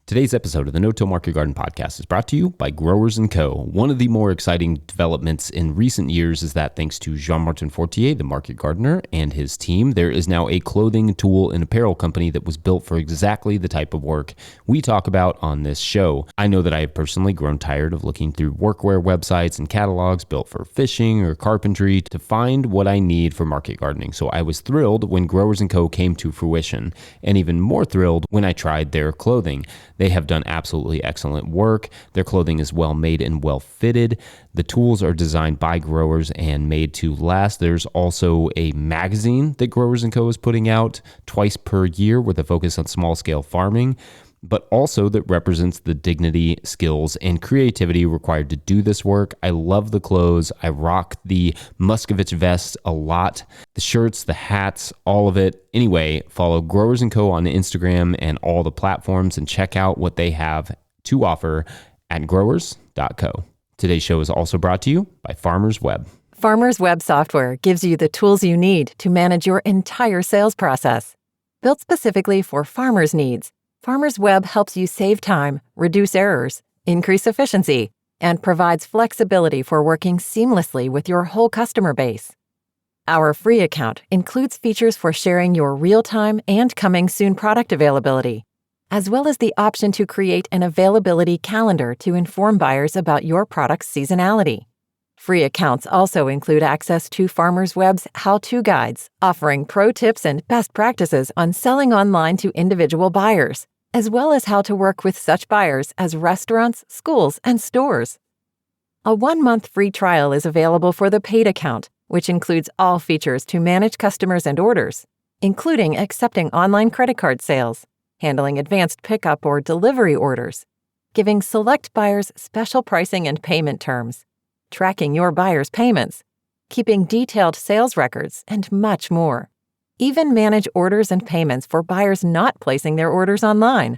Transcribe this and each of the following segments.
Today's episode of the No-Till Market Garden podcast is brought to you by Growers & Co. One of the more exciting developments in recent years is that thanks to Jean-Martin Fortier, the market gardener, and his team, there is now a clothing, tool, and apparel company that was built for exactly the type of work we talk about on this show. I know that I have personally grown tired of looking through workwear websites and catalogs built for fishing or carpentry to find what I need for market gardening. So I was thrilled when Growers & Co. came to fruition, and even more thrilled when I tried their clothing. They have done absolutely excellent work. Their clothing is well made and well fitted. The tools are designed by growers and made to last. There's also a magazine that Growers & Co. is putting out twice per year with a focus on small scale farming, but also that represents the dignity, skills, and creativity required to do this work. I love the clothes. I rock the Muscovich vest a lot. The shirts, the hats, all of it. Anyway, follow Growers & Co. on Instagram and all the platforms and check out what they have to offer at growers.co. Today's show is also brought to you by Farmers Web. Farmers Web software gives you the tools you need to manage your entire sales process. Built specifically for farmers' needs, Farmers Web helps you save time, reduce errors, increase efficiency, and provides flexibility for working seamlessly with your whole customer base. Our free account includes features for sharing your real-time and coming soon product availability, as well as the option to create an availability calendar to inform buyers about your product's seasonality. Free accounts also include access to Farmers Web's how-to guides, offering pro tips and best practices on selling online to individual buyers, as well as how to work with such buyers as restaurants, schools, and stores. A 1-month free trial is available for the paid account, which includes all features to manage customers and orders, including accepting online credit card sales, handling advanced pickup or delivery orders, giving select buyers special pricing and payment terms, tracking your buyers' payments, keeping detailed sales records, and much more. Even manage orders and payments for buyers not placing their orders online.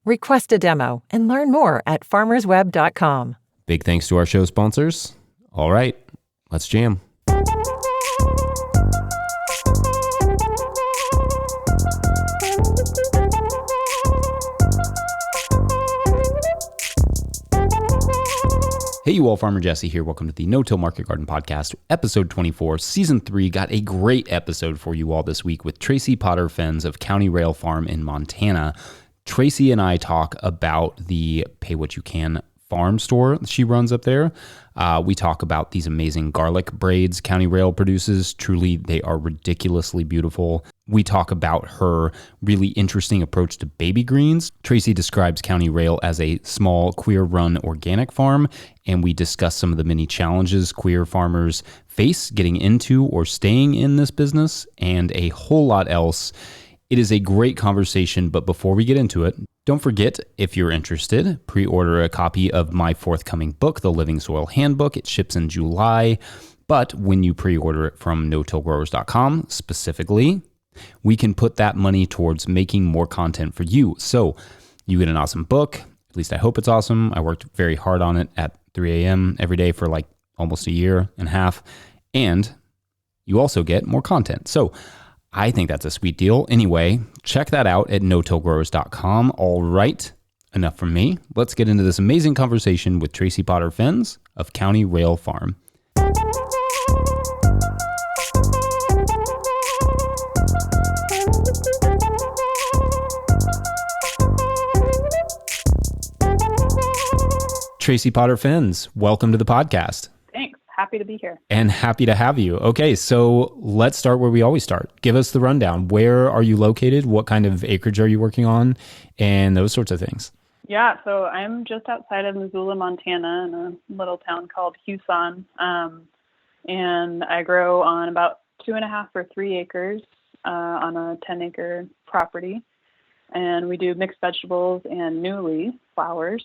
Request a demo and learn more at farmersweb.com. Big thanks to our show sponsors. All right, let's jam. Hey, you all, Farmer Jesse here. Welcome to the No-Till Market Garden Podcast, episode 24, season 3. Got a great episode for you all this week with Tracy Potter-Fenns of County Rail Farm in Montana. Tracy and I talk about the Pay What You Can farm store she runs up there. We talk about these amazing garlic braids County Rail produces. Truly, they are ridiculously beautiful. We talk about her really interesting approach to baby greens. Tracy describes County Rail as a small, queer-run organic farm, and we discuss some of the many challenges queer farmers face getting into or staying in this business, and a whole lot else. It is a great conversation, but before we get into it, don't forget, if you're interested, pre-order a copy of my forthcoming book, The Living Soil Handbook. It ships in July, but when you pre-order it from no-tillgrowers.com specifically, we can put that money towards making more content for you. So you get an awesome book. At least I hope it's awesome. I worked very hard on it at 3 a.m. every day for like almost a year and a half. And you also get more content. So I think that's a sweet deal. Anyway, check that out at no-tillgrowers.com. All right, enough from me. Let's get into this amazing conversation with Tracy Potter-Fenns of County Rail Farm. Tracy Potter-Fenns, welcome to the podcast. Thanks. Happy to be here. And happy to have you. Okay, so let's start where we always start. Give us the rundown. Where are you located? What kind of acreage are you working on? And those sorts of things. Yeah, so I'm just outside of Missoula, Montana, in a little town called Huson. And I grow on about 2.5 or 3 acres on a 10-acre property. And we do mixed vegetables and newly flowers.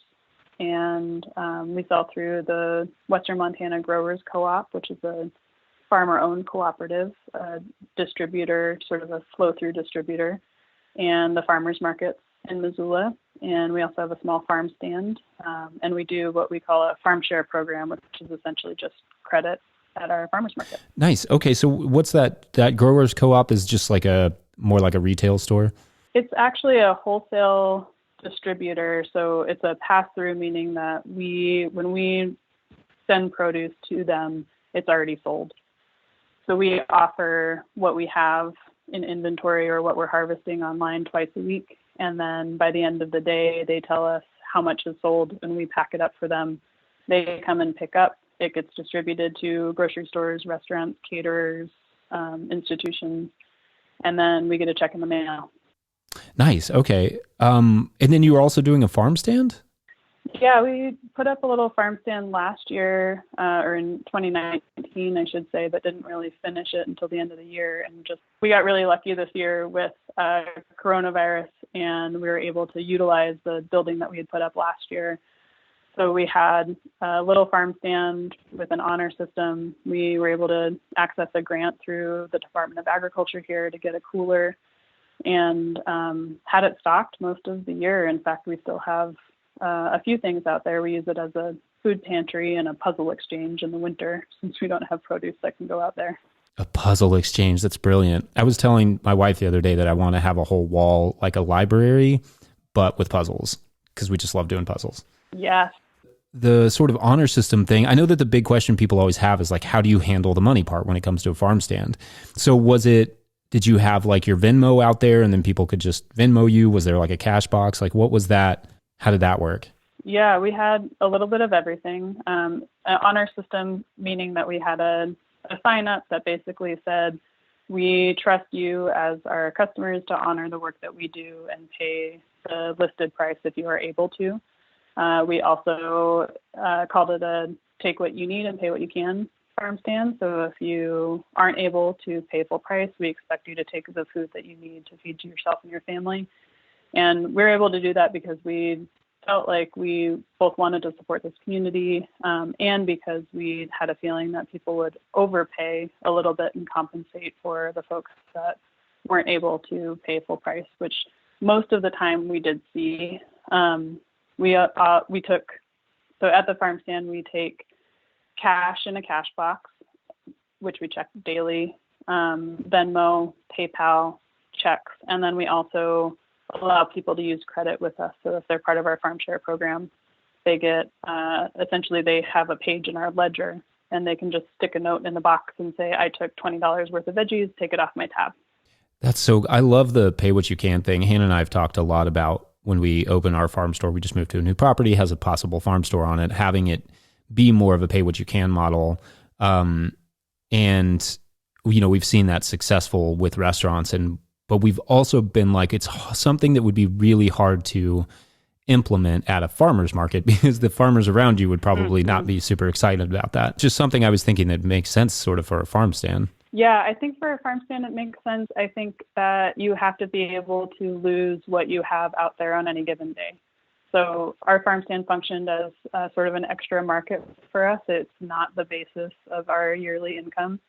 And we sell through the Western Montana Growers Co-op, which is a farmer-owned cooperative, distributor, sort of a flow-through distributor, and the farmers markets in Missoula. And we also have a small farm stand. And we do what we call a farm share program, which is essentially just credit at our farmers market. Nice. Okay, so what's that? That Growers Co-op is just like more like a retail store? It's actually a wholesale distributor. So it's a pass-through, meaning that when we send produce to them, it's already sold. So we offer what we have in inventory or what we're harvesting online twice a week. And then by the end of the day, they tell us how much is sold and we pack it up for them. They come and pick up. It gets distributed to grocery stores, restaurants, caterers, institutions, and then we get a check in the mail. Nice. Okay. And then you were also doing a farm stand? Yeah, we put up a little farm stand last year, or in 2019, I should say, but didn't really finish it until the end of the year. And we got really lucky this year with coronavirus, and we were able to utilize the building that we had put up last year. So we had a little farm stand with an honor system. We were able to access a grant through the Department of Agriculture here to get a cooler, and had it stocked most of the year. In fact, we still have a few things out there. We use it as a food pantry and a puzzle exchange in the winter since we don't have produce that can go out there. A puzzle exchange. That's brilliant. I was telling my wife the other day that I want to have a whole wall, like a library, but with puzzles, because we just love doing puzzles. Yes. The sort of honor system thing, I know that the big question people always have is like, how do you handle the money part when it comes to a farm stand? So did you have like your Venmo out there and then people could just Venmo you? Was there like a cash box? Like what was that? How did that work? Yeah, we had a little bit of everything. An honor system, meaning that we had a sign up that basically said, we trust you as our customers to honor the work that we do and pay the listed price if you are able to. We also called it a take what you need and pay what you can farm stand. So if you aren't able to pay full price, we expect you to take the food that you need to feed yourself and your family. And we're able to do that because we felt like we both wanted to support this community, and because we had a feeling that people would overpay a little bit and compensate for the folks that weren't able to pay full price, which most of the time we did see. So at the farm stand, we take cash in a cash box, which we check daily, Venmo, PayPal, checks, and then we also allow people to use credit with us. So if they're part of our farm share program, they get, essentially they have a page in our ledger and they can just stick a note in the box and say, I took $20 worth of veggies, take it off my tab. I love the pay what you can thing. Hannah and I have talked a lot about when we open our farm store. We just moved to a new property, has a possible farm store on it, having it be more of a pay what you can model. And, we've seen that successful with restaurants, but we've also been like, it's something that would be really hard to implement at a farmer's market because the farmers around you would probably not be super excited about that. Just something I was thinking that makes sense sort of for a farm stand. Yeah, I think for a farm stand, it makes sense. I think that you have to be able to lose what you have out there on any given day. So our farm stand functioned as sort of an extra market for us. It's not the basis of our yearly income.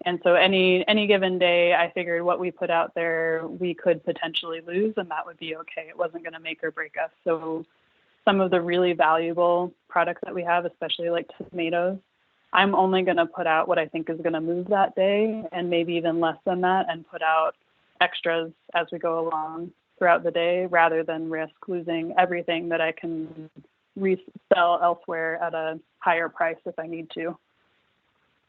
And so any given day, I figured what we put out there, we could potentially lose, and that would be okay. It wasn't going to make or break us. So some of the really valuable products that we have, especially like tomatoes, I'm only going to put out what I think is going to move that day, and maybe even less than that, and put out extras as we go along throughout the day, rather than risk losing everything that I can resell elsewhere at a higher price if I need to,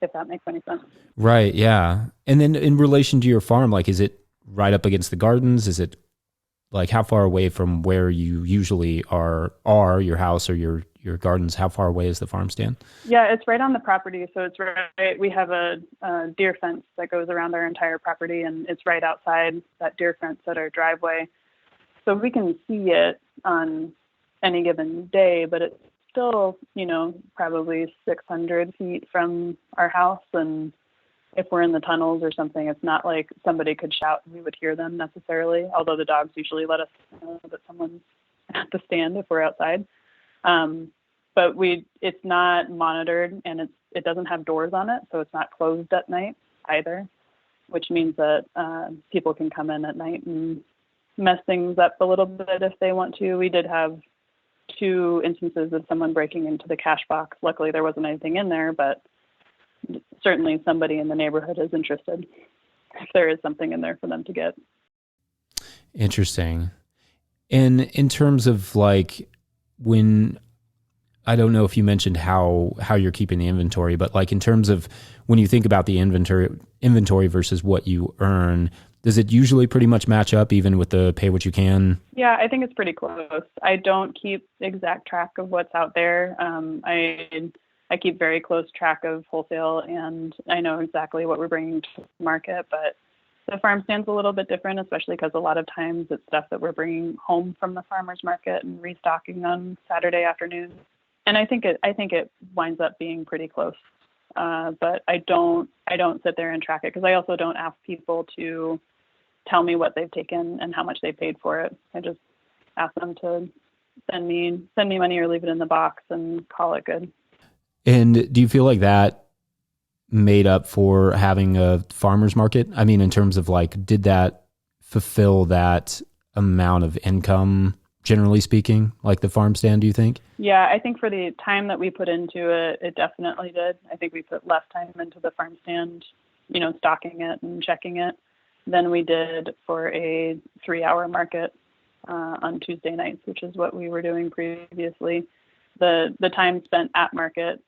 if that makes any sense. Right, yeah. And then in relation to your farm, like, is it right up against the gardens? Is it like how far away from where you usually are your house or your gardens? How far away is the farm stand? Yeah, it's right on the property. So it's right, we have a deer fence that goes around our entire property, and it's right outside that deer fence at our driveway. So we can see it on any given day, but it's still, probably 600 feet from our house. And if we're in the tunnels or something, it's not like somebody could shout and we would hear them necessarily, although the dogs usually let us know that someone's at the stand if we're outside. But it's not monitored, and it doesn't have doors on it, so it's not closed at night either, which means that people can come in at night and mess things up a little bit if they want to. We did have 2 instances of someone breaking into the cash box. Luckily, there wasn't anything in there, but certainly somebody in the neighborhood is interested if there is something in there for them to get. Interesting. And in terms of like when, I don't know if you mentioned how you're keeping the inventory, but like in terms of when you think about the inventory versus what you earn, does it usually pretty much match up even with the pay what you can? Yeah, I think it's pretty close. I don't keep exact track of what's out there. I keep very close track of wholesale, and I know exactly what we're bringing to the market, but the farm stand's a little bit different, especially because a lot of times it's stuff that we're bringing home from the farmer's market and restocking on Saturday afternoons. And I think it winds up being pretty close. But I don't sit there and track it because I also don't ask people to tell me what they've taken and how much they paid for it. I just ask them to send me money or leave it in the box and call it good. And do you feel like that made up for having a farmer's market? I mean, in terms of like, did that fulfill that amount of income, generally speaking, like the farm stand, do you think? Yeah, I think for the time that we put into it, it definitely did. I think we put less time into the farm stand, stocking it and checking it than we did for a 3-hour market on Tuesday nights, which is what we were doing previously. The time spent at market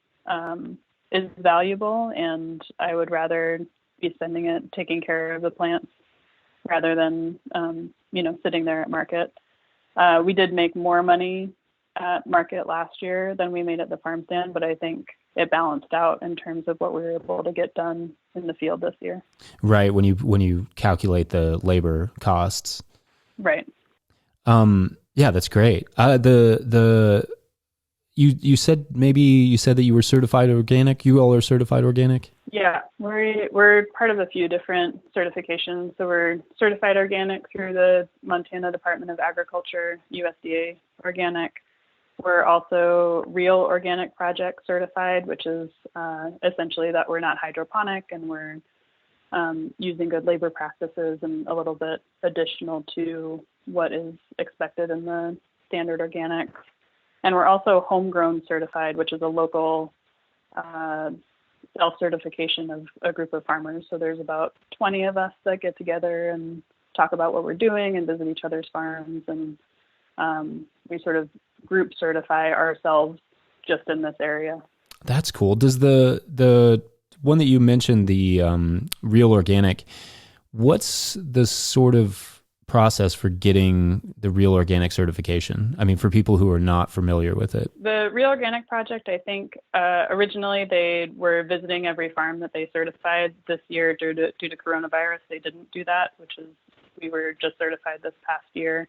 is valuable, and I would rather be spending it taking care of the plants rather than sitting there at market. We did make more money at market last year than we made at the farm stand, but I think it balanced out in terms of what we were able to get done in the field this year. Right, when you calculate the labor costs. Right. Yeah, that's great. You said that you were certified organic. You all are certified organic? Yeah, we're part of a few different certifications. So we're certified organic through the Montana Department of Agriculture, USDA organic. We're also Real Organic Project certified, which is essentially that we're not hydroponic and we're using good labor practices and a little bit additional to what is expected in the standard organic. And we're also homegrown certified, which is a local self-certification of a group of farmers. So there's about 20 of us that get together and talk about what we're doing and visit each other's farms. And we sort of group certify ourselves just in this area. That's cool. Does the one that you mentioned, the Real Organic, what's the sort of process for getting the Real Organic certification? I mean, for people who are not familiar with it. The Real Organic Project, I think originally they were visiting every farm that they certified. This year, due to coronavirus, they didn't do that, we were just certified this past year.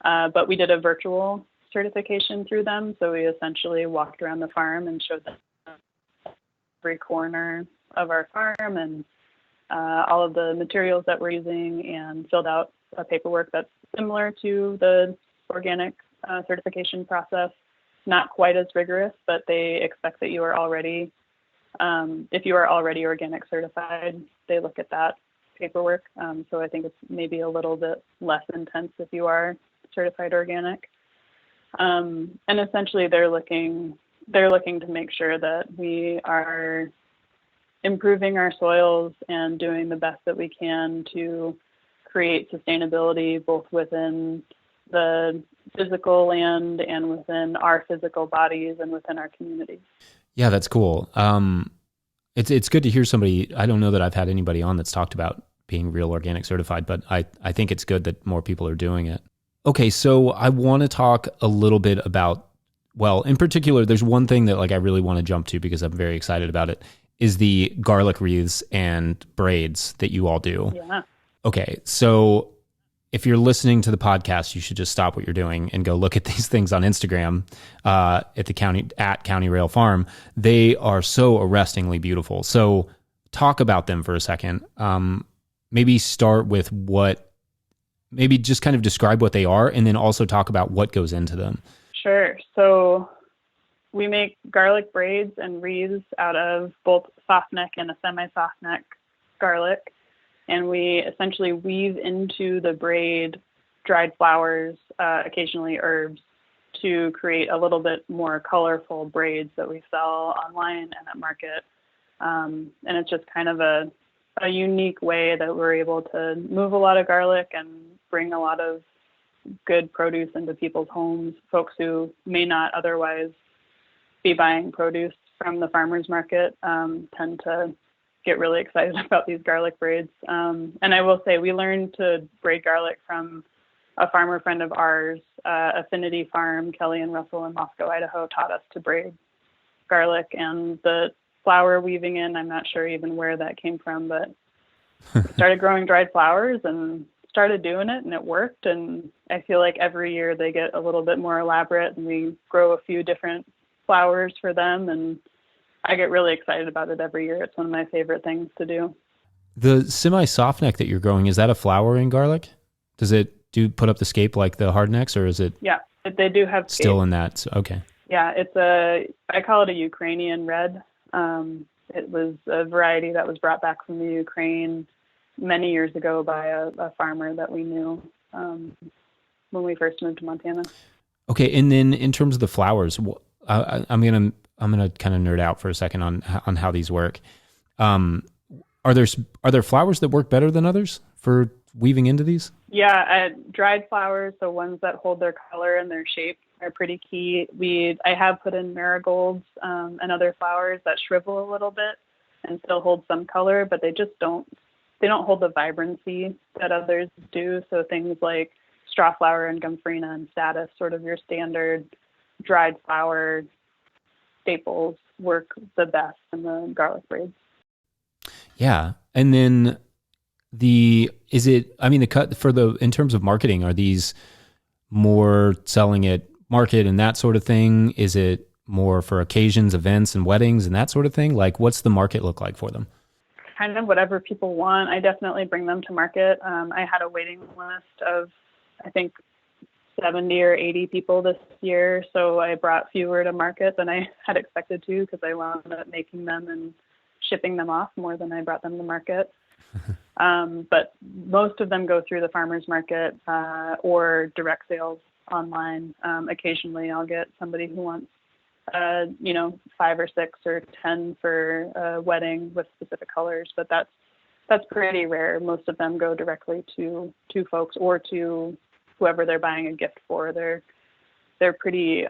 But we did a virtual certification through them. So we essentially walked around the farm and showed them every corner of our farm and all of the materials that we're using, and filled out a paperwork that's similar to the organic certification process. Not quite as rigorous, but they expect that you are already, if you are already organic certified, they look at that paperwork. So I think it's maybe a little bit less intense if you are certified organic. And essentially they're looking to make sure that we are improving our soils and doing the best that we can to create sustainability both within the physical land and within our physical bodies and within our communities. Yeah, that's cool. It's good to hear somebody. I don't know that I've had anybody on that's talked about being Real Organic certified, but I think it's good that more people are doing it. Okay, so I want to talk a little bit about, well, in particular, there's one thing that like I really want to jump to because I'm very excited about it, is the garlic wreaths and braids that you all do. Yeah. Okay, so if you're listening to the podcast, you should just stop what you're doing and go look at these things on Instagram at County Rail Farm. They are so arrestingly beautiful. So talk about them for a second. Maybe start with maybe just kind of describe what they are, and then also talk about what goes into them. Sure. So we make garlic braids and wreaths out of both soft neck and a semi-soft neck garlic. And we essentially weave into the braid dried flowers, occasionally herbs, to create a little bit more colorful braids that we sell online and at market. And it's just kind of a unique way that we're able to move a lot of garlic and bring a lot of good produce into people's homes. Folks who may not otherwise be buying produce from the farmer's market tend to get really excited about these garlic braids. And I will say we learned to braid garlic from a farmer friend of ours, Affinity Farm. Kelly and Russell in Moscow, Idaho taught us to braid garlic, and the flower weaving in, I'm not sure even where that came from, but we started growing dried flowers and started doing it, and it worked. And I feel like every year they get a little bit more elaborate, and we grow a few different flowers for them, and I get really excited about it every year. It's one of my favorite things to do. The semi-soft neck that you're growing, is that a flowering garlic? Does it put up the scape like the hard necks, or is it? Yeah, they do have scape. Still in that. So, okay. Yeah, I call it a Ukrainian red. It was a variety that was brought back from the Ukraine many years ago by a farmer that we knew when we first moved to Montana. Okay, and then in terms of the flowers, I'm gonna kind of nerd out for a second on how these work. Are there flowers that work better than others for weaving into these? Yeah, dried flowers, so ones that hold their color and their shape, are pretty key. I have put in marigolds and other flowers that shrivel a little bit and still hold some color, but they just don't hold the vibrancy that others do. So things like strawflower and gomphrena and statice, sort of your standard dried flower staples, work the best in the garlic braids. Yeah. And then the cut in terms of marketing, are these more selling at market and that sort of thing? Is it more for occasions, events, and weddings and that sort of thing? Like, what's the market look like for them? Kind of whatever people want. I definitely bring them to market. I had a waiting list of, I think, 70 or 80 people this year, so I brought fewer to market than I had expected to, because I wound up making them and shipping them off more than I brought them to market. But most of them go through the farmer's market or direct sales online. Occasionally I'll get somebody who wants 5 or 6 or 10 for a wedding with specific colors, but that's pretty rare. Most of them go directly to folks or to whoever they're buying a gift for. They're pretty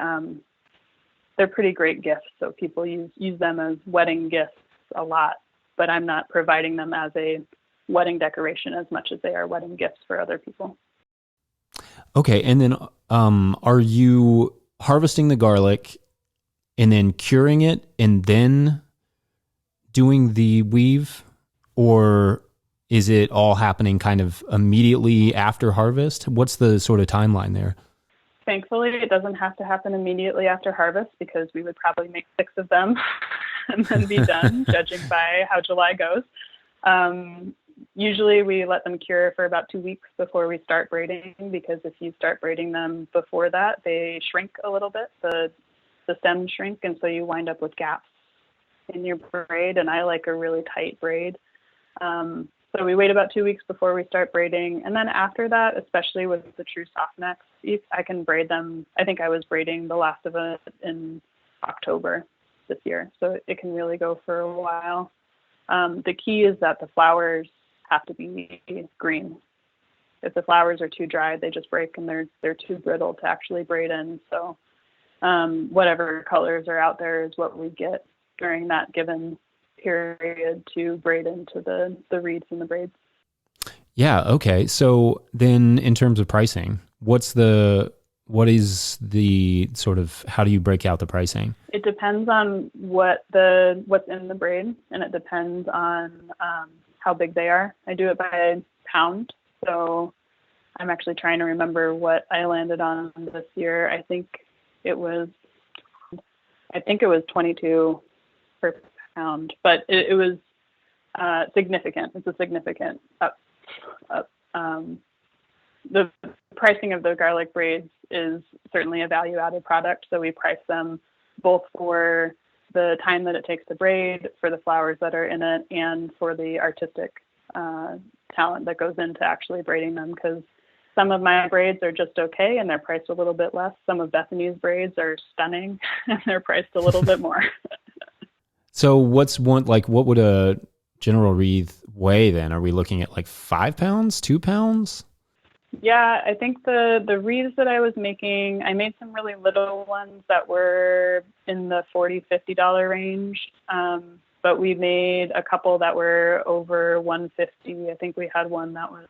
great gifts, so people use them as wedding gifts a lot, but I'm not providing them as a wedding decoration as much as they are wedding gifts for other people. Okay, and then are you harvesting the garlic and then curing it and then doing the weave, or is it all happening kind of immediately after harvest? What's the sort of timeline there? Thankfully, it doesn't have to happen immediately after harvest, because we would probably make 6 of them and then be done, judging by how July goes. Usually we let them cure for about 2 weeks before we start braiding, because if you start braiding them before that, they shrink a little bit. The stems shrink, and so you wind up with gaps in your braid, and I like a really tight braid. So we wait about 2 weeks before we start braiding. And then after that, especially with the true soft necks, I can braid them. I think I was braiding the last of it in October this year. So it can really go for a while. The key is that the flowers have to be green. If the flowers are too dry, they just break, and they're too brittle to actually braid in. So whatever colors are out there is what we get during that given period to braid into the reeds and the braids. Yeah. Okay. So then in terms of pricing, what is the sort of, how do you break out the pricing? It depends on what's in the braid, and it depends on how big they are. I do it by pound. So I'm actually trying to remember what I landed on this year. I think it was 22 per pound, but it was significant. It's a significant up. The pricing of the garlic braids is certainly a value-added product, so we price them both for the time that it takes to braid, for the flowers that are in it, and for the artistic talent that goes into actually braiding them, because some of my braids are just okay and they're priced a little bit less. Some of Bethany's braids are stunning and they're priced a little bit more. So what would a general wreath weigh then? Are we looking at like 5 pounds, 2 pounds? Yeah, I think the wreaths that I was making, I made some really little ones that were in the $40-50 range. But we made a couple that were over 150. I think we had one that was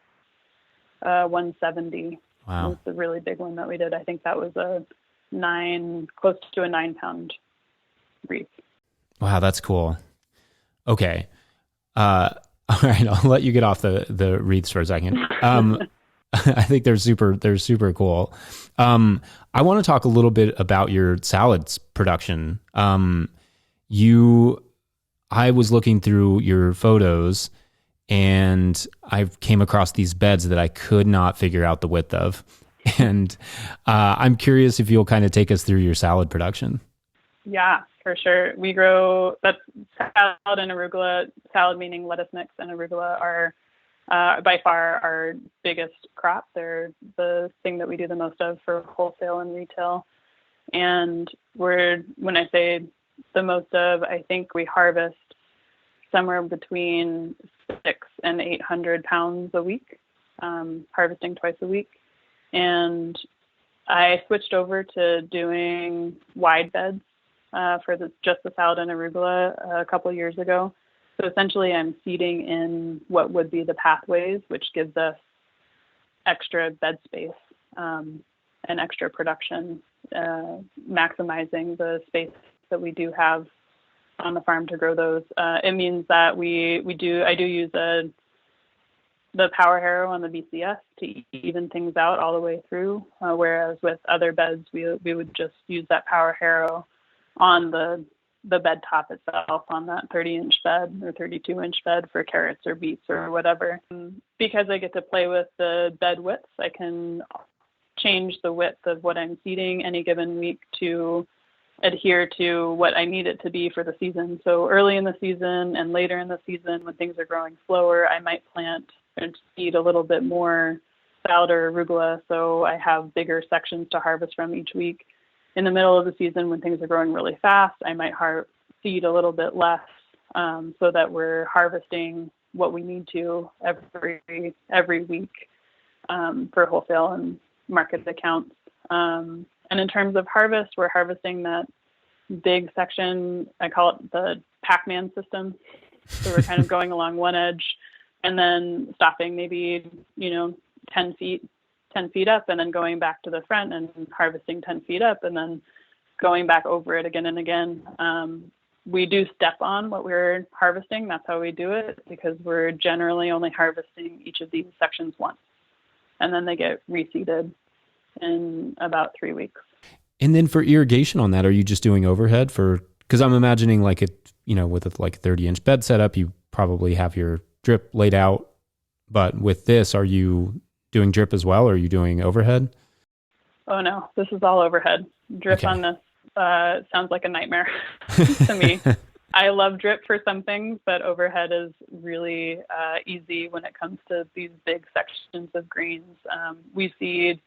170. Wow. It was the really big one that we did. I think that was close to a 9-pound wreath. Wow, that's cool. Okay. All right, I'll let you get off the wreaths for a second. I think they're super cool. I want to talk a little bit about your salads production. I was looking through your photos and I came across these beds that I could not figure out the width of. And I'm curious if you'll kind of take us through your salad production. Yeah, for sure. We grow, that's salad and arugula. Salad meaning lettuce mix, and arugula are by far our biggest crop. They're the thing that we do the most of for wholesale and retail. And when I say the most of, I think we harvest somewhere between 600 and 800 pounds a week, harvesting twice a week. And I switched over to doing wide beds for just the salad and arugula a couple of years ago. So essentially I'm seeding in what would be the pathways, which gives us extra bed space and extra production, maximizing the space that we do have on the farm to grow those. It means that I do use the power harrow on the BCS to even things out all the way through, whereas with other beds, we would just use that power harrow on the bed top itself, on that 30-inch bed or 32-inch bed for carrots or beets or whatever. Because I get to play with the bed widths, I can change the width of what I'm seeding any given week to adhere to what I need it to be for the season. So early in the season and later in the season, when things are growing slower, I might plant and seed a little bit more salad or arugula, so I have bigger sections to harvest from each week. In the middle of the season, when things are growing really fast, I might seed a little bit less, so that we're harvesting what we need to every week for wholesale and market accounts. And in terms of harvest, we're harvesting that big section. I call it the Pac-Man system. So we're kind of going along one edge and then stopping maybe 10 feet up, and then going back to the front and harvesting 10 feet up, and then going back over it again and again. We do step on what we're harvesting. That's how we do it, because we're generally only harvesting each of these sections once, and then they get reseeded in about 3 weeks. And then for irrigation on that, are you just doing overhead because I'm imagining with a 30-inch bed setup, you probably have your drip laid out, but with this, are you doing drip as well, or are you doing overhead? Oh no, this is all overhead. Drip on this sounds like a nightmare to me. I love drip for some things, but overhead is really easy when it comes to these big sections of greens. We seed,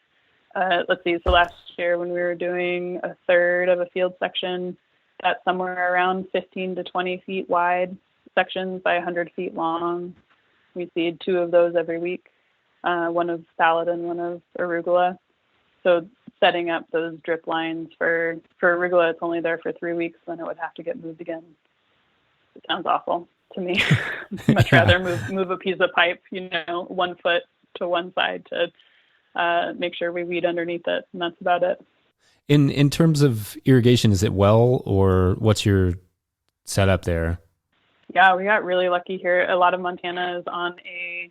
so last year when we were doing a third of a field section, that's somewhere around 15 to 20 feet wide sections by 100 feet long. We seed 2 of those every week. One of salad and one of arugula. So setting up those drip lines for arugula, it's only there for 3 weeks, then it would have to get moved again. It sounds awful to me. I'd much rather move a piece of pipe, 1 foot to one side to make sure we weed underneath it, and that's about it. In terms of irrigation, is it well, or what's your setup there? Yeah, we got really lucky here. A lot of Montana is on a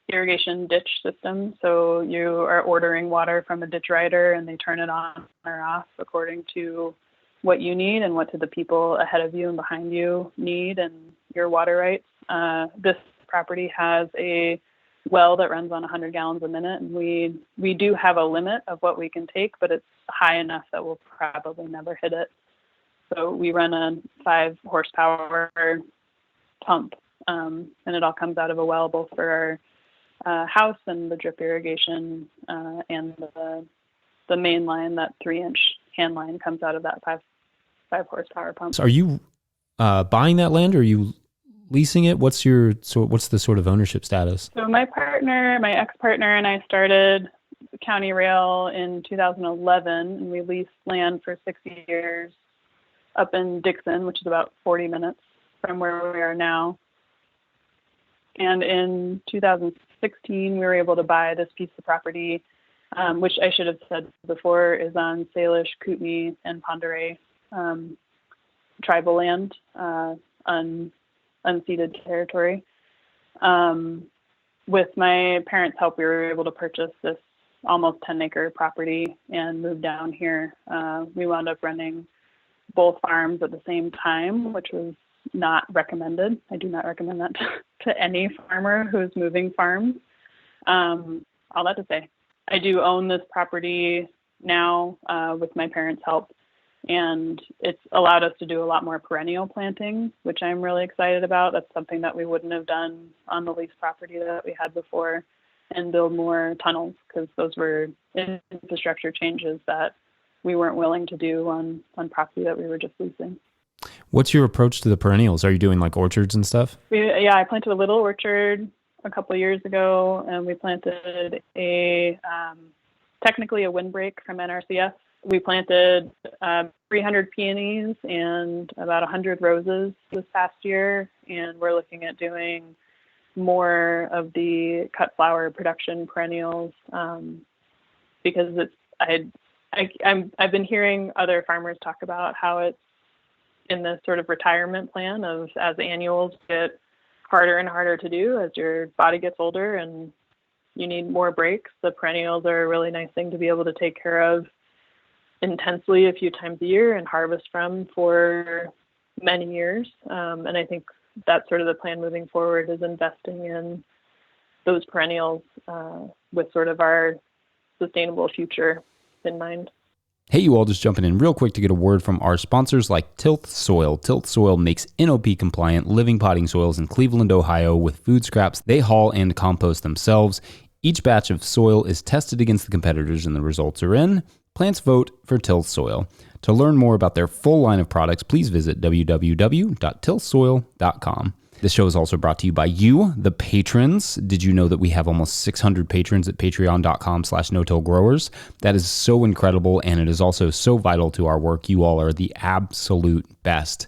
irrigation ditch system. So you are ordering water from a ditch rider, and they turn it on or off according to what you need and what do the people ahead of you and behind you need and your water rights. This property has a well that runs on 100 gallons a minute, and we do have a limit of what we can take, but it's high enough that we'll probably never hit it. So we run a 5 horsepower pump, and it all comes out of a well, both for our house and the drip irrigation, and the main line, that 3-inch hand line, comes out of that 5 horsepower pump. So are you buying that land, or are you leasing it? What's the sort of ownership status? So my ex-partner and I started County Rail in 2011, and we leased land for 6 years up in Dixon, which is about 40 minutes from where we are now. And in 2016, we were able to buy this piece of property, which I should have said before is on Salish, Kootenai, and Ponderay tribal land, unceded territory. With my parents' help, we were able to purchase this almost 10-acre property and move down here. We wound up running both farms at the same time, which was not recommended. I do not recommend that to any farmer who's moving farms. All that to say, I do own this property now with my parents' help, and it's allowed us to do a lot more perennial planting, which I'm really excited about. That's something that we wouldn't have done on the leased property that we had before, and build more tunnels, because those were infrastructure changes that we weren't willing to do on property that we were just leasing. What's your approach to the perennials? Are you doing like orchards and stuff? I planted a little orchard a couple of years ago, and we planted technically a windbreak from NRCS. We planted 300 peonies and about 100 roses this past year, and we're looking at doing more of the cut flower production perennials because I've been hearing other farmers talk about how it's in this sort of retirement plan of as annuals get harder and harder to do as your body gets older and you need more breaks. The perennials are a really nice thing to be able to take care of intensely a few times a year and harvest from for many years. And I think that's sort of the plan moving forward, is investing in those perennials with sort of our sustainable future in mind. Hey, you all, just jumping in real quick to get a word from our sponsors like Tilth Soil. Tilth Soil makes NOP compliant living potting soils in Cleveland, Ohio with food scraps they haul and compost themselves. Each batch of soil is tested against the competitors and the results are in. Plants vote for Tilth Soil. To learn more about their full line of products, please visit www.tilthsoil.com. This show is also brought to you by you, the patrons. Did you know that we have almost 600 patrons at patreon.com/no-till-growers? That is so incredible, and it is also so vital to our work. You all are the absolute best.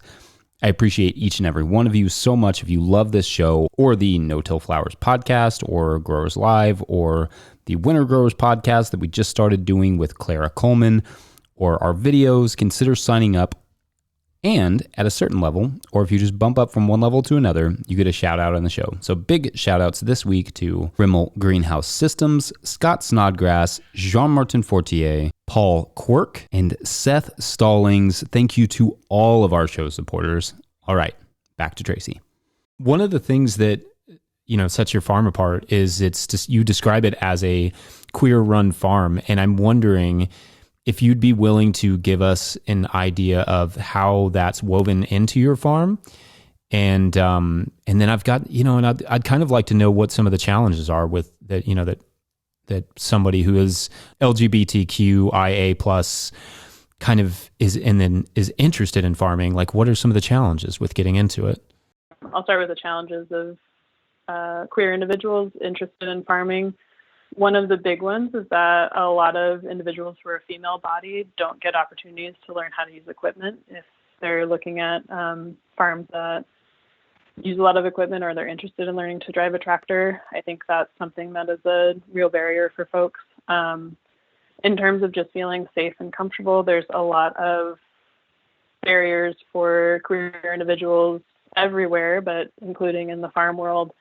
I appreciate each and every one of you so much. If you love this show or the No-Till Flowers podcast or Growers Live or the Winter Growers podcast that we just started doing with Clara Coleman or our videos, consider signing up. And at a certain level, or if you just bump up from one level to another, you get a shout out on the show. So big shout outs this week to Rimmel Greenhouse Systems, Scott Snodgrass, Jean-Martin Fortier, Paul Quirk, and Seth Stallings. Thank you to all of our show supporters. All right, back to Tracy. One of the things that, sets your farm apart is it's just, you describe it as a queer run farm. And I'm wondering if you'd be willing to give us an idea of how that's woven into your farm. And then I've got, and I'd kind of like to know what some of the challenges are with that, that somebody who is LGBTQIA plus kind of is interested in farming. Like, what are some of the challenges with getting into it? I'll start with the challenges of queer individuals interested in farming. One of the big ones is that a lot of individuals who are female-bodied don't get opportunities to learn how to use equipment if they're looking at farms that use a lot of equipment or they're interested in learning to drive a tractor. I think that's something that is a real barrier for folks. In terms of just feeling safe and comfortable, there's a lot of barriers for queer individuals everywhere, but including in the farm world,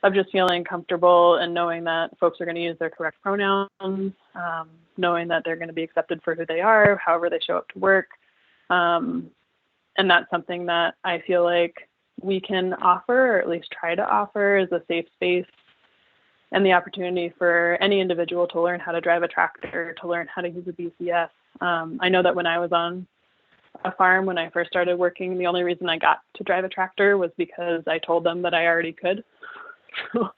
of just feeling comfortable and knowing that folks are going to use their correct pronouns, knowing that they're going to be accepted for who they are, however they show up to work. And that's something that I feel like we can offer, or at least try to offer, as a safe space and the opportunity for any individual to learn how to drive a tractor, to learn how to use a BCS. I know that when I was on a farm, when I first started working, the only reason I got to drive a tractor was because I told them that I already could. So,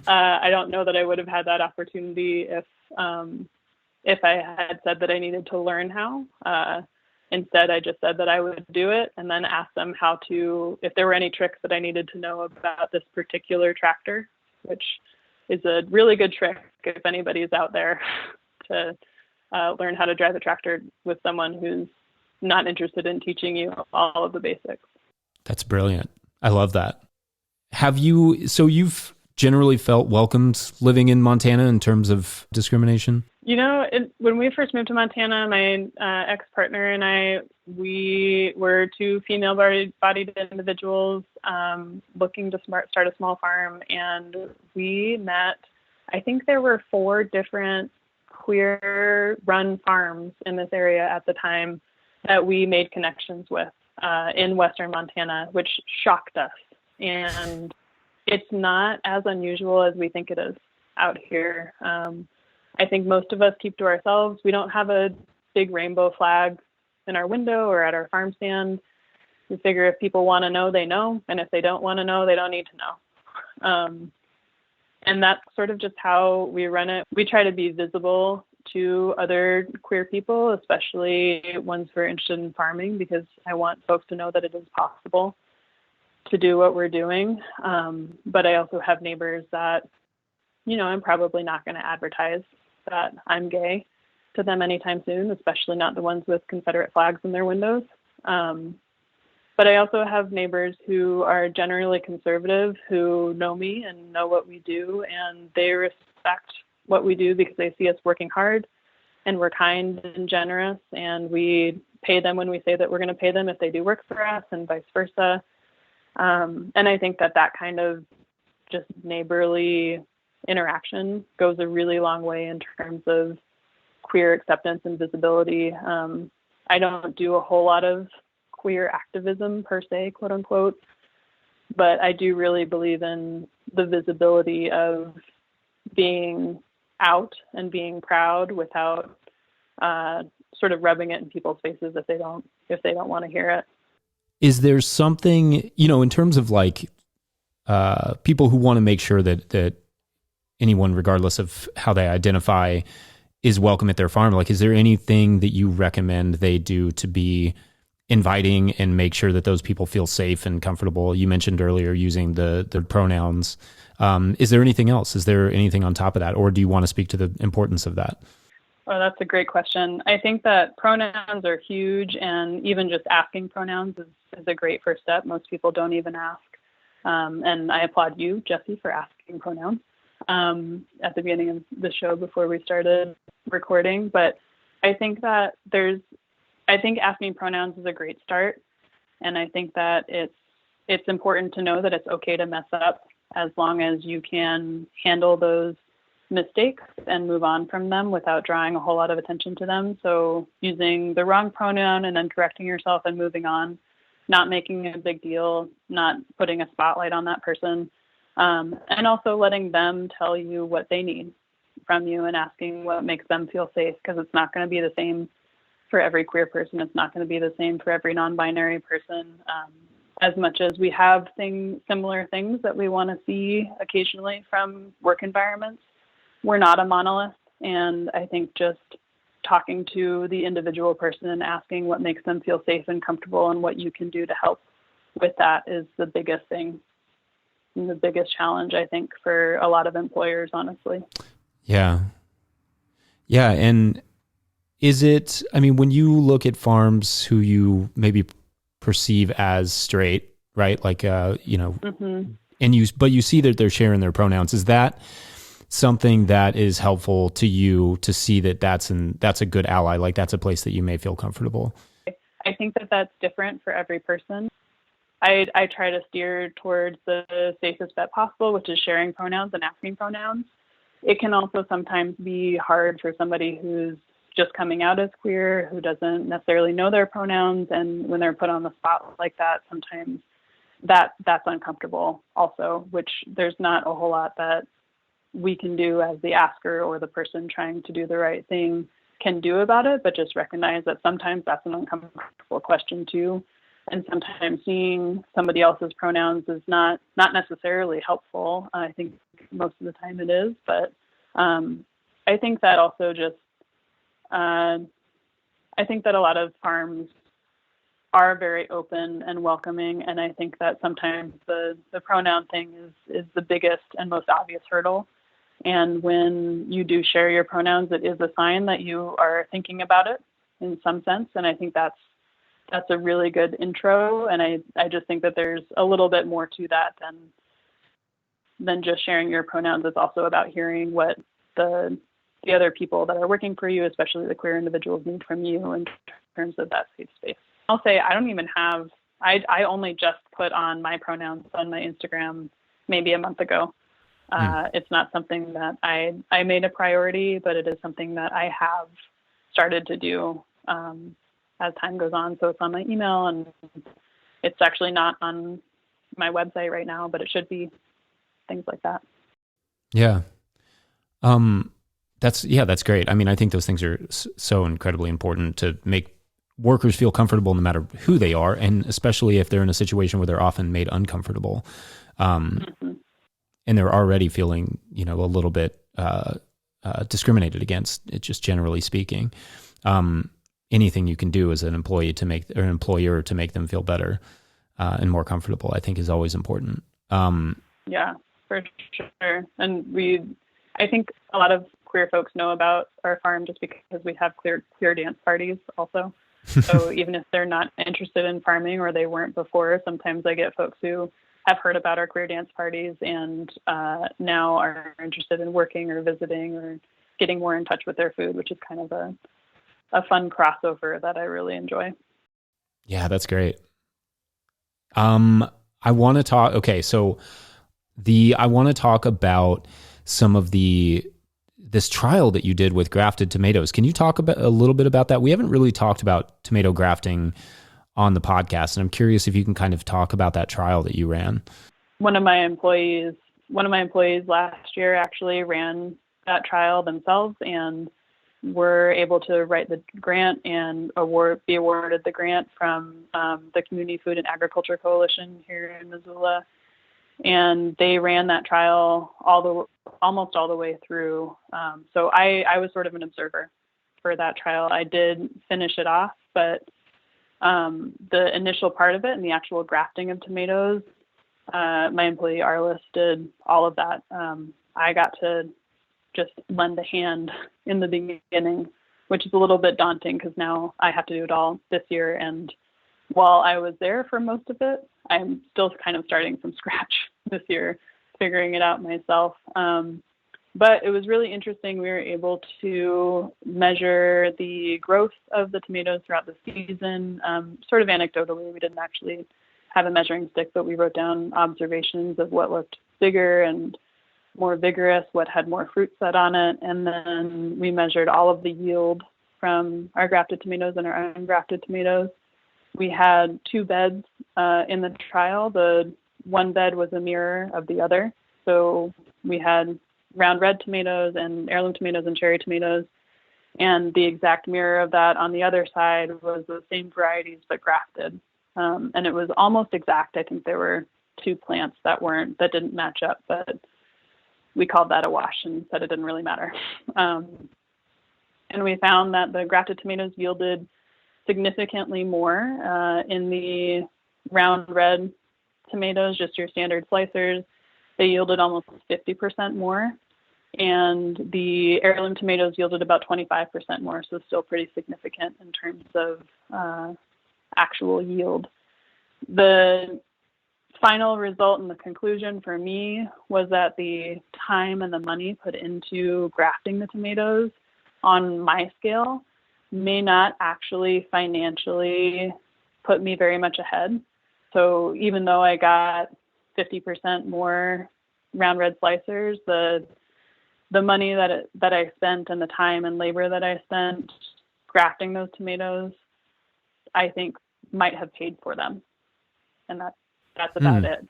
I don't know that I would have had that opportunity if I had said that I needed to learn how. Instead, I just said that I would do it and then asked them if there were any tricks that I needed to know about this particular tractor, which is a really good trick if anybody's out there to learn how to drive a tractor with someone who's not interested in teaching you all of the basics. That's brilliant. I love that. So you've generally felt welcomed living in Montana in terms of discrimination? When we first moved to Montana, my ex-partner and we were two female-bodied individuals looking to start a small farm, and we met, I think there were 4 different queer-run farms in this area at the time that we made connections with in western Montana, which shocked us. And it's not as unusual as we think it is out here. I think most of us keep to ourselves. We don't have a big rainbow flag in our window or at our farm stand. We figure if people want to know, they know. And if they don't want to know, they don't need to know. And that's sort of just how we run it. We try to be visible to other queer people, especially ones who are interested in farming, because I want folks to know that it is possible to do what we're doing. But I also have neighbors that, I'm probably not going to advertise that I'm gay to them anytime soon, especially not the ones with Confederate flags in their windows. But I also have neighbors who are generally conservative, who know me and know what we do, and they respect what we do because they see us working hard, and we're kind and generous, and we pay them when we say that we're going to pay them if they do work for us, and vice versa. And I think that kind of just neighborly interaction goes a really long way in terms of queer acceptance and visibility. I don't do a whole lot of queer activism per se, quote unquote, but I do really believe in the visibility of being out and being proud without sort of rubbing it in people's faces if they don't want to hear it. Is there something, in terms of like people who want to make sure that anyone, regardless of how they identify, is welcome at their farm? Like, is there anything that you recommend they do to be inviting and make sure that those people feel safe and comfortable? You mentioned earlier using the pronouns. Is there anything else? Is there anything on top of that? Or do you want to speak to the importance of that? Oh, that's a great question. I think that pronouns are huge, and even just asking pronouns is a great first step. Most people don't even ask. And I applaud you, Jesse, for asking pronouns at the beginning of the show before we started recording. But I think that asking pronouns is a great start. And I think that it's important to know that it's okay to mess up as long as you can handle those mistakes and move on from them without drawing a whole lot of attention to them. So using the wrong pronoun and then correcting yourself and moving on, not making a big deal, not putting a spotlight on that person, and also letting them tell you what they need from you and asking what makes them feel safe, because it's not going to be the same for every queer person. It's not going to be the same for every non-binary person. As much as we have similar things that we want to see occasionally from work environments, we're not a monolith. And I think just talking to the individual person and asking what makes them feel safe and comfortable and what you can do to help with that is the biggest thing and the biggest challenge, I think, for a lot of employers, honestly. Yeah. Yeah. And when you look at farms who you maybe perceive as straight, right? Like, Mm-hmm. but you see that they're sharing their pronouns. Is that something that is helpful to you to see that that's a good ally? Like, that's a place that you may feel comfortable. I think that that's different for every person. I try to steer towards the safest bet possible, which is sharing pronouns and asking pronouns. It can also sometimes be hard for somebody who's just coming out as queer, who doesn't necessarily know their pronouns, and when they're put on the spot like that, sometimes that's uncomfortable also, which there's not a whole lot that we can do as the asker or the person trying to do the right thing can do about it, but just recognize that sometimes that's an uncomfortable question too. And sometimes seeing somebody else's pronouns is not necessarily helpful. I think most of the time it is, but I think that also just, I think that a lot of farms are very open and welcoming. And I think that sometimes the pronoun thing is the biggest and most obvious hurdle. And when you do share your pronouns, it is a sign that you are thinking about it in some sense. And I think that's a really good intro. And I just think that there's a little bit more to that than just sharing your pronouns. It's also about hearing what the other people that are working for you, especially the queer individuals, need from you in terms of that safe space. I'll say I don't even have, I only just put on my pronouns on my Instagram maybe a month ago. It's not something that I made a priority, but it is something that I have started to do as time goes on. So it's on my email, and it's actually not on my website right now, but it should be, things like that. Yeah. That's great. I mean, I think those things are so incredibly important to make workers feel comfortable no matter who they are, and especially if they're in a situation where they're often made uncomfortable. And they're already feeling, a little bit discriminated against, just generally speaking. Anything you can do as an employee or an employer to make them feel better and more comfortable, I think is always important. Yeah, for sure. And I think a lot of queer folks know about our farm just because we have queer dance parties also. So even if they're not interested in farming or they weren't before, sometimes I get folks who have heard about our queer dance parties and now are interested in working or visiting or getting more in touch with their food, which is kind of a fun crossover that I really enjoy. Yeah, that's great. I want to talk. Okay, so I want to talk about some of this trial that you did with Grafted Tomatoes. Can you talk about a little bit about that? We haven't really talked about tomato grafting on the podcast, and I'm curious if you can kind of talk about that trial that you ran. One of my employees last year actually ran that trial themselves and were able to write the grant and be awarded the grant from the Community Food and Agriculture Coalition here in Missoula. And they ran that trial almost all the way through. So I was sort of an observer for that trial. I did finish it off, but the initial part of it and the actual grafting of tomatoes, my employee Arliss did all of that. I got to just lend a hand in the beginning, which is a little bit daunting because now I have to do it all this year. And while I was there for most of it, I'm still kind of starting from scratch this year, figuring it out myself. But it was really interesting. We were able to measure the growth of the tomatoes throughout the season, sort of anecdotally. We didn't actually have a measuring stick, but we wrote down observations of what looked bigger and more vigorous, what had more fruit set on it. And then we measured all of the yield from our grafted tomatoes and our ungrafted tomatoes. We had 2 beds in the trial. The one bed was a mirror of the other. So we had round red tomatoes and heirloom tomatoes and cherry tomatoes. And the exact mirror of that on the other side was the same varieties but grafted. And it was almost exact. I think there were 2 plants that didn't match up, but we called that a wash and said it didn't really matter. And we found that the grafted tomatoes yielded significantly more in the round red tomatoes, just your standard slicers. They yielded almost 50% more. And the heirloom tomatoes yielded about 25% more, so still pretty significant in terms of actual yield. The final result and the conclusion for me was that the time and the money put into grafting the tomatoes on my scale may not actually financially put me very much ahead. So even though I got 50% more round red slicers, the money that I spent and the time and labor that I spent grafting those tomatoes, I think might have paid for them. And that's about it.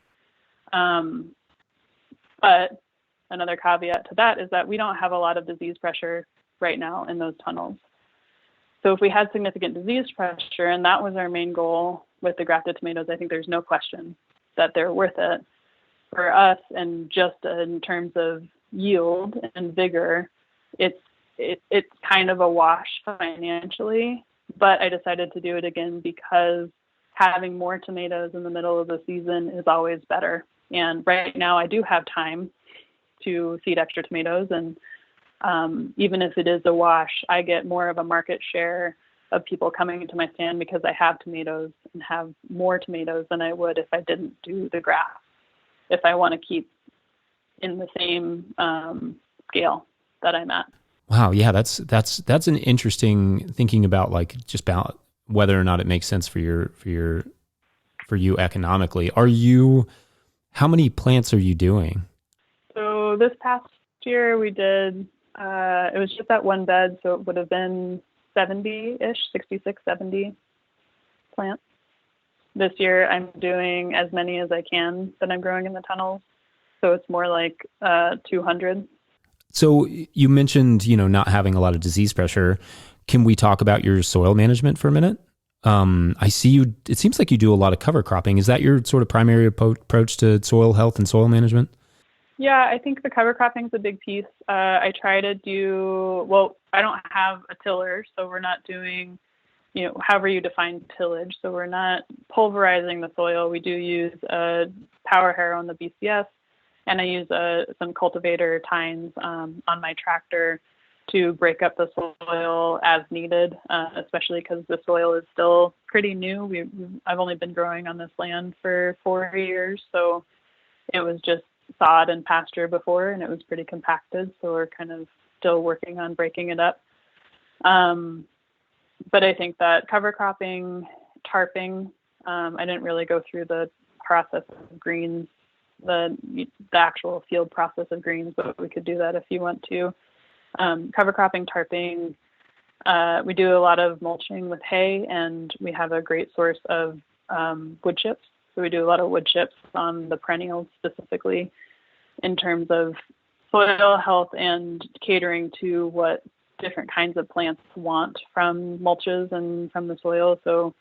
But another caveat to that is that we don't have a lot of disease pressure right now in those tunnels. So if we had significant disease pressure, and that was our main goal with the grafted tomatoes, I think there's no question that they're worth it. For us, and just in terms of yield and vigor, it's kind of a wash financially. But I decided to do it again because having more tomatoes in the middle of the season is always better. And right now I do have time to seed extra tomatoes. And even if it is a wash, I get more of a market share of people coming into my stand because I have tomatoes and have more tomatoes than I would if I didn't do the graft, if I want to keep in the same scale that I'm at. Wow. Yeah. That's an interesting thinking about, like, just about whether or not it makes sense for you economically. How many plants are you doing? So this past year we did, it was just that one bed. So it would have been 70-ish, 66, 70 plants. This year I'm doing as many as I can that I'm growing in the tunnels. So it's more like 200. So you mentioned, not having a lot of disease pressure. Can we talk about your soil management for a minute? I see it seems like you do a lot of cover cropping. Is that your sort of primary approach to soil health and soil management? Yeah, I think the cover cropping is a big piece. I try to I don't have a tiller, so we're not doing, however you define tillage. So we're not pulverizing the soil. We do use a power harrow on the BCS, and I use some cultivator tines on my tractor to break up the soil as needed, especially because the soil is still pretty new. I've only been growing on this land for 4 years, so it was just sod and pasture before, and it was pretty compacted, so we're kind of still working on breaking it up. But I think that cover cropping, tarping, I didn't really go through the process of greens, the actual field process of greens, but we could do that if you want to. Cover cropping, tarping, we do a lot of mulching with hay, and we have a great source of wood chips. So we do a lot of wood chips on the perennials specifically in terms of soil health and catering to what different kinds of plants want from mulches and from the soil. So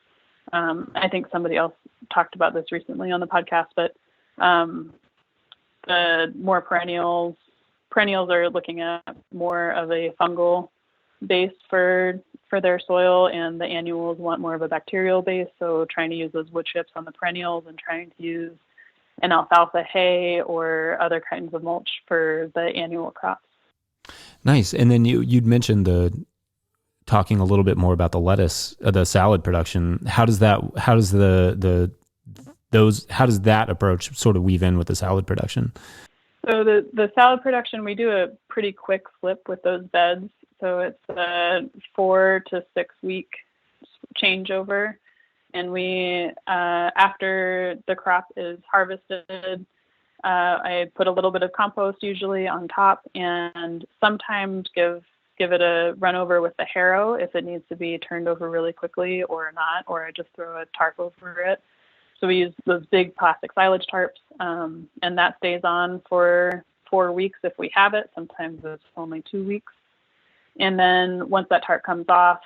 I think somebody else talked about this recently on the podcast, but the more perennials are looking at more of a fungal base for their soil, and the annuals want more of a bacterial base. So trying to use those wood chips on the perennials and trying to use an alfalfa hay or other kinds of mulch for the annual crops. Nice. And then you'd mentioned talking a little bit more about the lettuce, the salad production. How does that approach sort of weave in with the salad production? So the salad production, we do a pretty quick flip with those beds. So it's a 4 to 6 week changeover. And we, after the crop is harvested, I put a little bit of compost usually on top, and sometimes give it a run over with the harrow if it needs to be turned over really quickly or not, or I just throw a tarp over it. So we use those big plastic silage tarps, and that stays on for 4 weeks if we have it. Sometimes it's only 2 weeks. And then once that tarp comes off,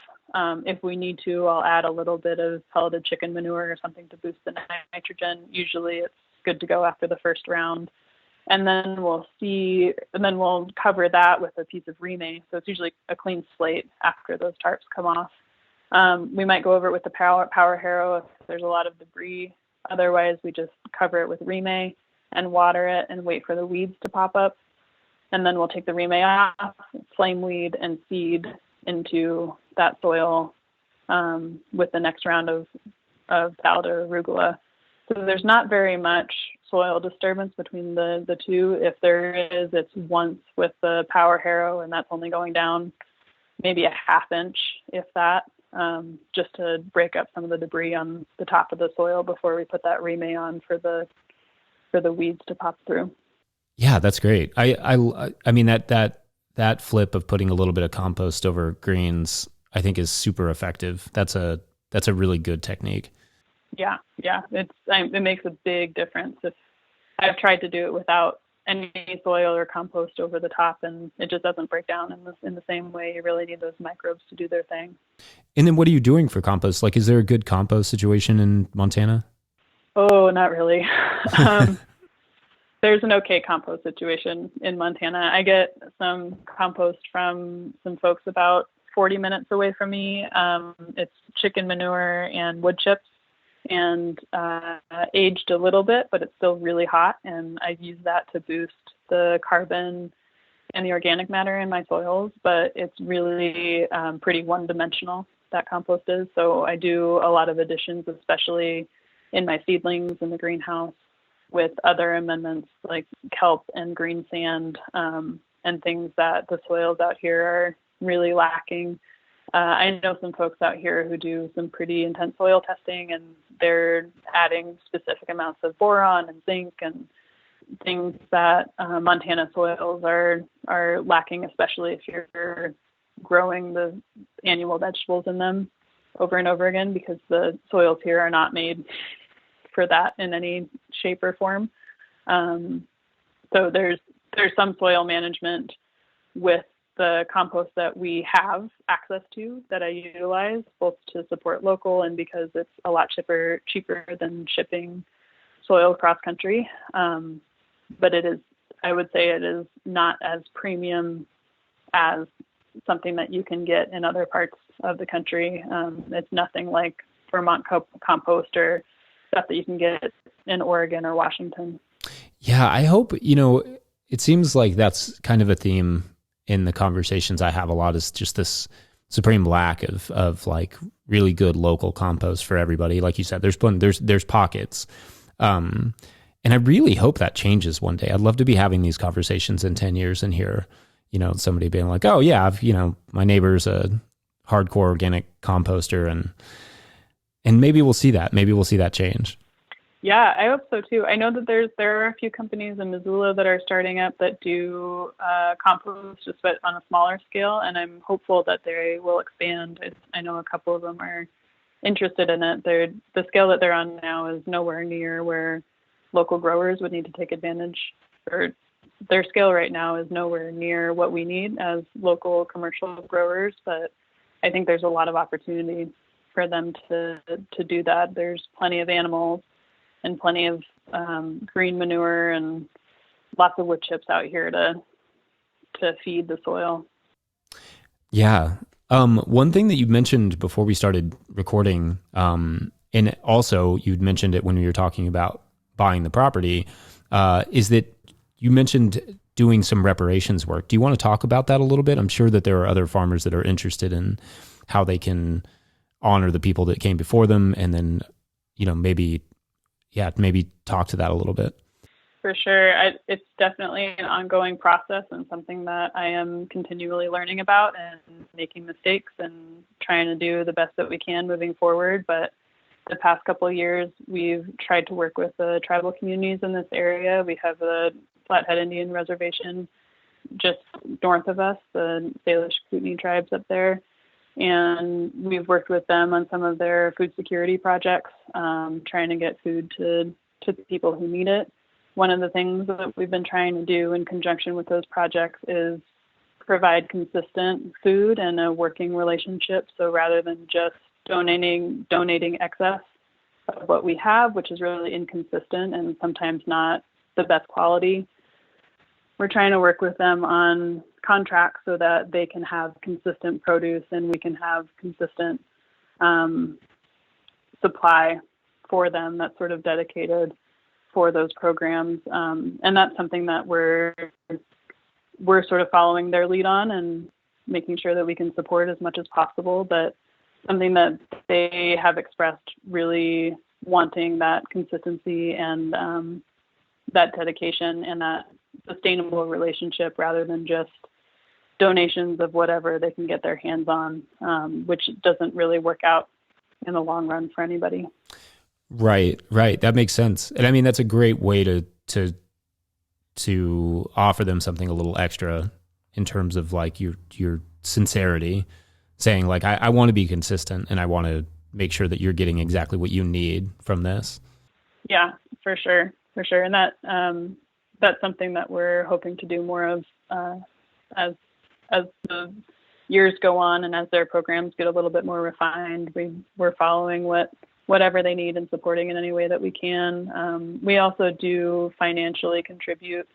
if we need to, I'll add a little bit of pelleted chicken manure or something to boost the nitrogen. Usually it's good to go after the first round. And then we'll cover that with a piece of remay. So it's usually a clean slate after those tarps come off. We might go over it with the power harrow if there's a lot of debris. Otherwise, we just cover it with remay and water it and wait for the weeds to pop up. And then we'll take the remay off, flame weed, and seed into that soil with the next round of salad or arugula. So there's not very much soil disturbance between the two. If there is, it's once with the power harrow, and that's only going down maybe a half inch, if that, just to break up some of the debris on the top of the soil before we put that remay on for the weeds to pop through. Yeah, that's great. I mean that flip of putting a little bit of compost over greens, I think, is super effective. That's a really good technique. Yeah, it makes a big difference. If I've tried to do it without any soil or compost over the top, and it just doesn't break down in the same way. You really need those microbes to do their thing. And then what are you doing for compost? Like, is there a good compost situation in Montana? Oh, not really. There's an okay compost situation in Montana. I get some compost from some folks about 40 minutes away from me. It's chicken manure and wood chips. and aged a little bit, but it's still really hot. And I use that to boost the carbon and the organic matter in my soils, but it's really pretty one-dimensional, that compost is. So I do a lot of additions, especially in my seedlings in the greenhouse, with other amendments like kelp and green sand, and things that the soils out here are really lacking. I know some folks out here who do some pretty intense soil testing, and they're adding specific amounts of boron and zinc and things that Montana soils are lacking, especially if you're growing the annual vegetables in them over and over again, because the soils here are not made for that in any shape or form. So there's some soil management with the compost that we have access to that I utilize, both to support local and because it's a lot cheaper than shipping soil cross country. But I would say it is not as premium as something that you can get in other parts of the country. It's nothing like Vermont compost or stuff that you can get in Oregon or Washington. Yeah, I hope, it seems like that's kind of a theme in the conversations I have a lot, is just this supreme lack of like really good local compost for everybody. Like you said, there's pockets. And I really hope that changes one day. I'd love to be having these conversations in 10 years and hear, somebody being like, oh yeah, my neighbor's a hardcore organic composter, and maybe we'll see that. Maybe we'll see that change. Yeah, I hope so too. I know that there are a few companies in Missoula that are starting up that do compost, just but on a smaller scale, and I'm hopeful that they will expand. I know a couple of them are interested in it. The scale that they're on now is nowhere near where local growers would need to take advantage, or their scale right now is nowhere near what we need as local commercial growers, but I think there's a lot of opportunity for them to do that. There's plenty of animals and plenty of green manure and lots of wood chips out here to feed the soil. Yeah. One thing that you mentioned before we started recording, and also you'd mentioned it when we were talking about buying the property, is that you mentioned doing some reparations work. Do you want to talk about that a little bit? I'm sure that there are other farmers that are interested in how they can honor the people that came before them, and then, maybe talk to that a little bit. For sure. It's definitely an ongoing process and something that I am continually learning about and making mistakes and trying to do the best that we can moving forward. But the past couple of years, we've tried to work with the tribal communities in this area. We have a Flathead Indian Reservation just north of us, the Salish Kootenai tribes up there. And we've worked with them on some of their food security projects, trying to get food to people who need it. One of the things that we've been trying to do in conjunction with those projects is provide consistent food and a working relationship. So rather than just donating excess of what we have, which is really inconsistent and sometimes not the best quality, we're trying to work with them on contracts so that they can have consistent produce and we can have consistent supply for them that's sort of dedicated for those programs. And that's something that we're sort of following their lead on and making sure that we can support as much as possible, but something that they have expressed really wanting that consistency and that dedication and that sustainable relationship rather than just donations of whatever they can get their hands on, which doesn't really work out in the long run for anybody. Right. That makes sense. And I mean, that's a great way to offer them something a little extra in terms of like your sincerity, saying like, I want to be consistent and I want to make sure that you're getting exactly what you need from this. Yeah, for sure. And that's something that we're hoping to do more of as the years go on and as their programs get a little bit more refined. We're following whatever they need and supporting in any way that we can. We also do financially contribute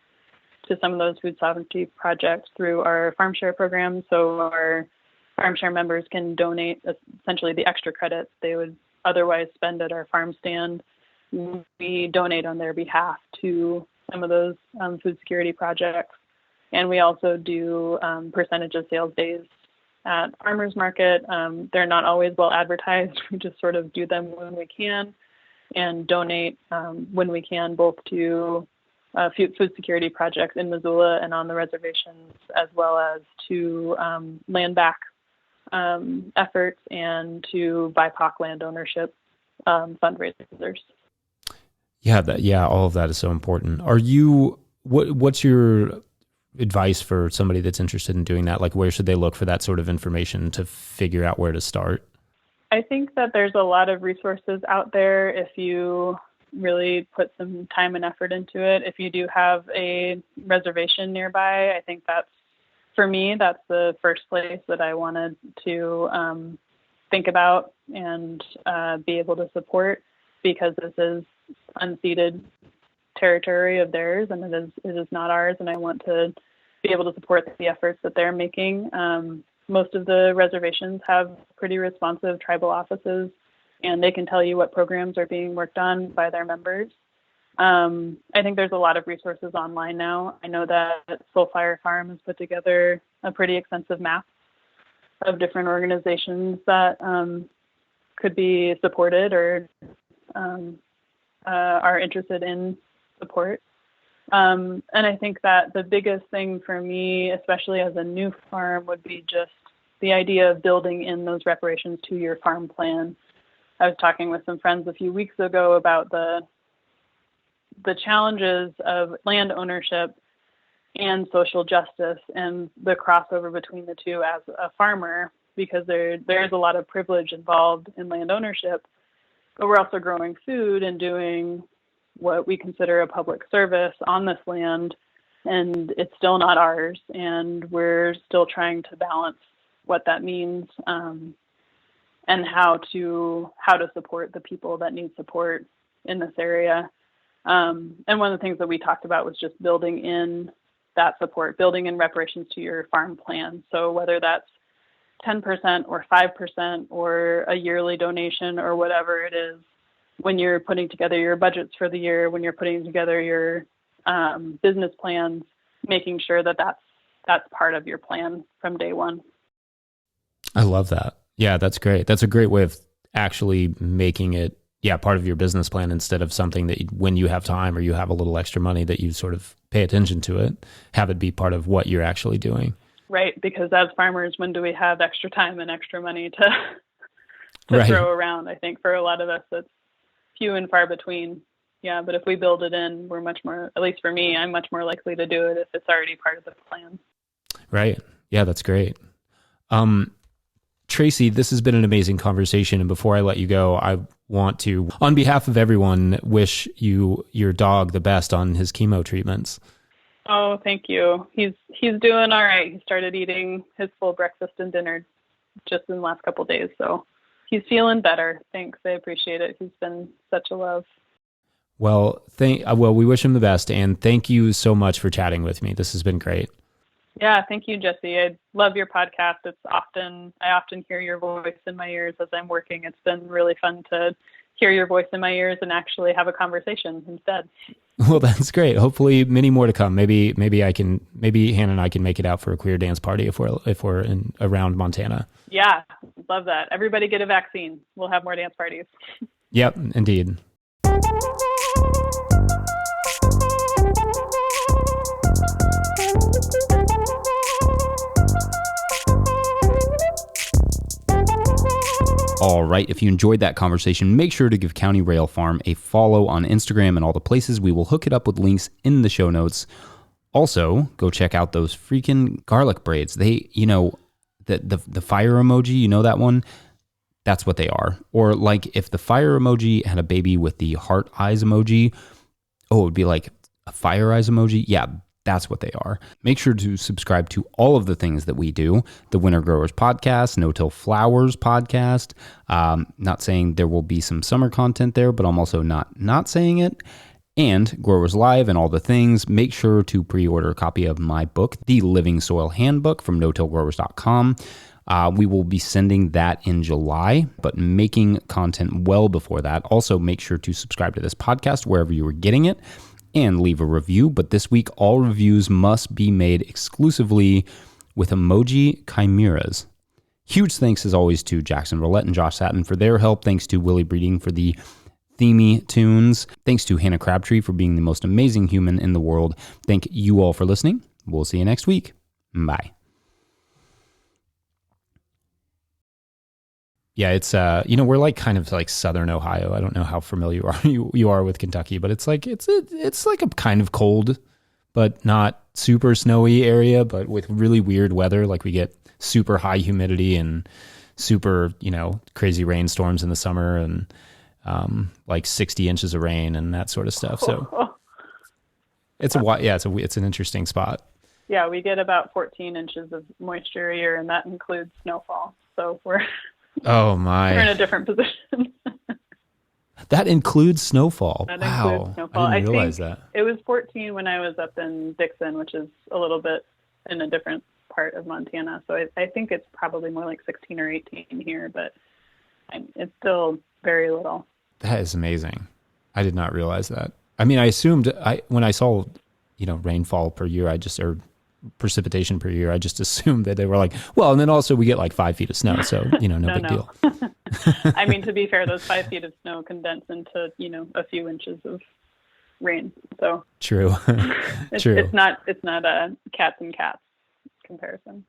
to some of those food sovereignty projects through our farm share program. So our farm share members can donate essentially the extra credits they would otherwise spend at our farm stand, we donate on their behalf to some of those food security projects. And we also do percentage of sales days at farmers market. They're not always well advertised. We just sort of do them when we can and donate when we can, both to food security projects in Missoula and on the reservations, as well as to land back efforts and to BIPOC land ownership fundraisers. Yeah, all of that is so important. What's your advice for somebody that's interested in doing that? Like, where should they look for that sort of information to figure out where to start? I think that there's a lot of resources out there if you really put some time and effort into it. If you do have a reservation nearby, I think for me, that's the first place that I wanted to think about and be able to support, because this is unceded territory of theirs, and it is not ours, and I want to be able to support the efforts that they're making. Most of the reservations have pretty responsive tribal offices, and they can tell you what programs are being worked on by their members. I think there's a lot of resources online now. I know that Soulfire Farm has put together a pretty extensive map of different organizations that could be supported or are interested in support. And I think that the biggest thing for me, especially as a new farm, would be just the idea of building in those reparations to your farm plan. I was talking with some friends a few weeks ago about the challenges of land ownership and social justice and the crossover between the two as a farmer, because there's a lot of privilege involved in land ownership, but we're also growing food and doing what we consider a public service on this land, and it's still not ours, and we're still trying to balance what that means and how to support the people that need support in this area. And one of the things that we talked about was just building in that support, building in reparations to your farm plan. So whether that's 10% or 5% or a yearly donation or whatever it is, when you're putting together your budgets for the year, when you're putting together your business plans, making sure that that's part of your plan from day one. I love that. Yeah, that's great. That's a great way of actually making it, part of your business plan, instead of something that when you have time or you have a little extra money that you sort of pay attention to it, have it be part of what you're actually doing. Right, because as farmers, when do we have extra time and extra money to right. throw around? I think for a lot of us, it's few and far between. Yeah, but if we build it in, we're much more, at least for me, I'm much more likely to do it if it's already part of the plan. Right. Yeah, that's great. Tracy, this has been an amazing conversation. And before I let you go, I want to, on behalf of everyone, wish your dog the best on his chemo treatments. Oh, thank you. He's doing all right. He started eating his full breakfast and dinner just in the last couple of days. So he's feeling better. Thanks. I appreciate it. He's been such a love. Well, we wish him the best. And thank you so much for chatting with me. This has been great. Yeah, thank you, Jesse. I love your podcast. I often hear your voice in my ears as I'm working. It's been really fun to hear your voice in my ears and actually have a conversation instead. Well, that's great. Hopefully many more to come. Maybe Hannah and I can make it out for a queer dance party if we're around Montana. Yeah, love that. Everybody get a vaccine. We'll have more dance parties. Yep, indeed. All right, if you enjoyed that conversation, make sure to give County Rail Farm a follow on Instagram and all the places. We will hook it up with links in the show notes. Also, go check out those freaking garlic braids. They, the fire emoji, that one? That's what they are. Or like if the fire emoji had a baby with the heart eyes emoji, it would be like a fire eyes emoji. Yeah, that's what they are. Make sure to subscribe to all of the things that we do. The Winter Growers Podcast, No Till Flowers Podcast. Not saying there will be some summer content there, but I'm also not saying it. And Growers Live and all the things. Make sure to pre-order a copy of my book, The Living Soil Handbook, from notillgrowers.com. We will be sending that in July, but making content well before that. Also, make sure to subscribe to this podcast wherever you are getting it and leave a review. But this week, all reviews must be made exclusively with emoji chimeras. Huge thanks, as always, to Jackson Roulette and Josh Satin for their help. Thanks to Willie Breeding for the themey tunes. Thanks to Hannah Crabtree for being the most amazing human in the world. Thank you all for listening. We'll see you next week. Bye. Yeah, it's we're like kind of like Southern Ohio. I don't know how familiar you are with Kentucky, but it's like it's like a kind of cold, but not super snowy area, but with really weird weather. Like we get super high humidity and super, crazy rainstorms in the summer and like 60 inches of rain and that sort of stuff. So it's an interesting spot. Yeah, we get about 14 inches of moisture a year, and that includes snowfall. So we're we're in a different position. That includes snowfall. That wow. Includes snowfall. I didn't realize that. It was 14 when I was up in Dixon, which is a little bit in a different part of Montana. So I think it's probably more like 16 or 18 here, but it's still very little. That is amazing. I did not realize that. I mean, I assumed when I saw, rainfall per year, or precipitation per year, I just assumed that they were like, well, and then also we get like 5 feet of snow. So, no big deal. I mean, to be fair, those 5 feet of snow condense into, a few inches of rain. So true. It's not a cats and cats comparison.